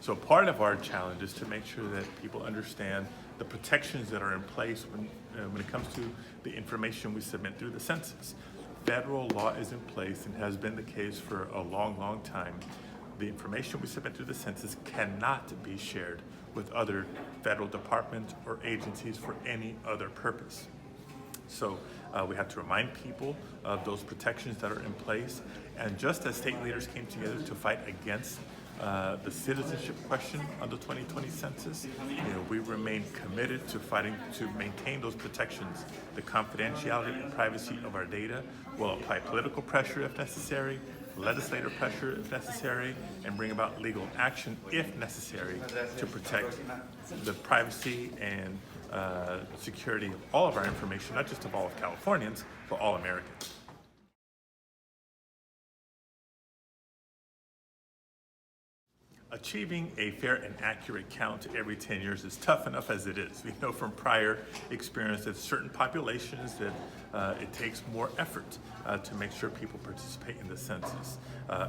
So part of our challenge is to make sure that people understand the protections that are in place when it comes to the information we submit through the census. Federal law is in place and has been the case for a long, long time. The information we submit through the census cannot be shared with other federal departments or agencies for any other purpose. So we have to remind people of those protections that are in place. And just as state leaders came together to fight against the citizenship question on the 2020 census, we remain committed to fighting to maintain those protections. The confidentiality and privacy of our data will apply political pressure if necessary, legislative pressure if necessary, and bring about legal action if necessary to protect the privacy and security of all of our information, not just of all of Californians, but all Americans. Achieving a fair and accurate count every 10 years is tough enough as it is. We know from prior experience that certain populations that it takes more effort to make sure people participate in the census.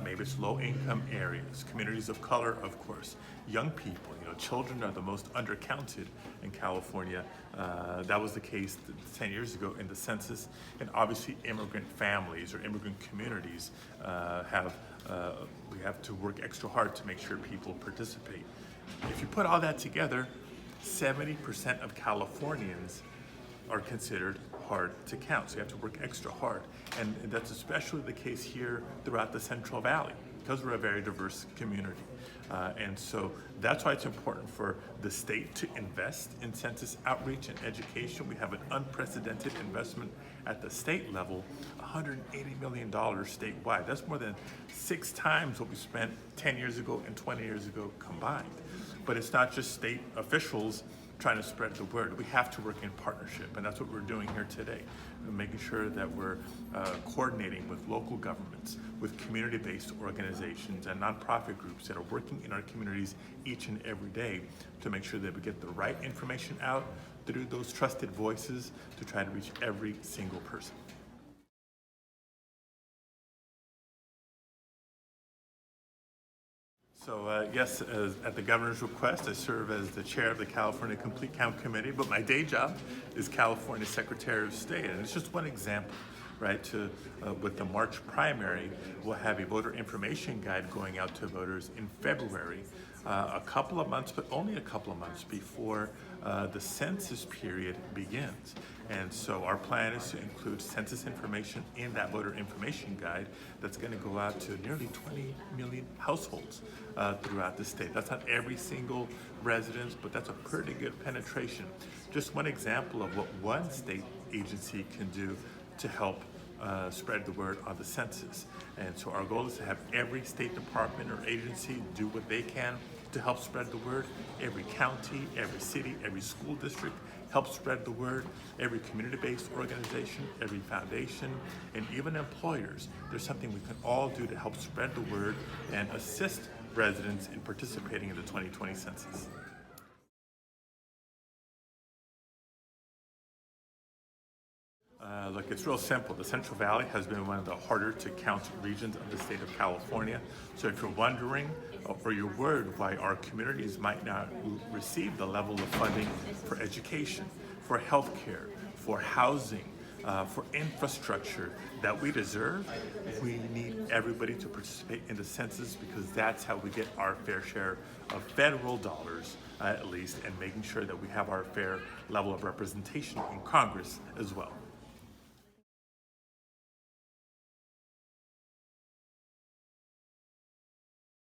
Maybe it's low-income areas, communities of color, of course, young people. Children are the most undercounted in California. That was the case 10 years ago in the census, and obviously immigrant families or immigrant communities we have to work extra hard to make sure people participate. If you put all that together, 70% of Californians are considered hard to count, so you have to work extra hard. And that's especially the case here throughout the Central Valley, because we're a very diverse community. And so that's why it's important for the state to invest in census outreach and education. We have an unprecedented investment at the state level, $180 million statewide. That's more than 6 times what we spent 10 years ago and 20 years ago combined. But it's not just state officials trying to spread the word. We have to work in partnership, and that's what we're doing here today. We're making sure that we're coordinating with local governments, with community-based organizations and nonprofit groups that are working in our communities each and every day to make sure that we get the right information out through those trusted voices to try to reach every single person. So yes, at the governor's request, I serve as the chair of the California Complete Count Committee, but my day job is California Secretary of State. And it's just one example, right? With the March primary, we'll have a voter information guide going out to voters in February, a couple of months, but only a couple of months before the census period begins. And so our plan is to include census information in that voter information guide that's going to go out to nearly 20 million households throughout the state. That's not every single residence, but that's a pretty good penetration. Just one example of what one state agency can do to help spread the word on the census. And so our goal is to have every state department or agency do what they can to help spread the word. Every county, every city, every school district help spread the word. Every community-based organization, every foundation, and even employers. There's something we can all do to help spread the word and assist residents in participating in the 2020 census. Look, it's real simple. The Central Valley has been one of the harder to count regions of the state of California. So if you're wondering or you're worried why our communities might not receive the level of funding for education, for healthcare, for housing, for infrastructure that we deserve, we need everybody to participate in the census, because that's how we get our fair share of federal dollars, at least, and making sure that we have our fair level of representation in Congress as well.